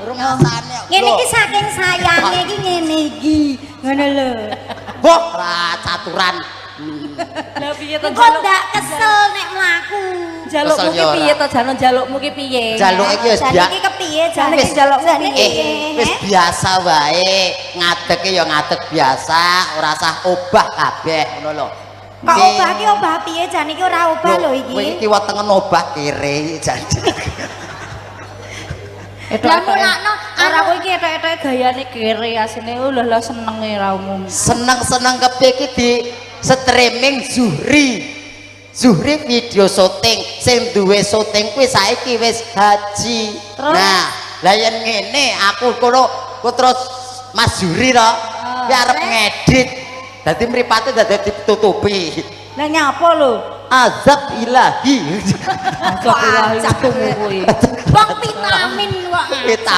Urung rasane. Ngene iki saking sayange iki ngene iki. Ngono lho. Wah, ra caturan. Lah piye to Kok ndak kesel nek mlaku. jalukmu ki piye to Janon jalukmu ki piye? Jaluk iki wis Jane iki kepiye jane Wis jalukmu piye? wis biasa wae. Ngadeg ya ngadeg biasa, ora usah obah kabeh ngono lho. Kok obah ki obah piye jane iki ora obah lho iki. Kowe iki kiwa tengen obah kere jane. Lah mulakno Ora kowe iki etok-etoke gayane kere asine lho senenge ra umum. Seneng-seneng kepiye iki di streaming Zuhri video syuting sing duwe syuting kuwi saiki wis haji. Nah, lah yen ngene aku kono terus Mas Zuhri to kuwi arep ngedit. Dadi mripate dadi ditutupi. Lah nyapa lho? Azab ilahi. Astagfirullah itu kuwi. wong vitamin kok.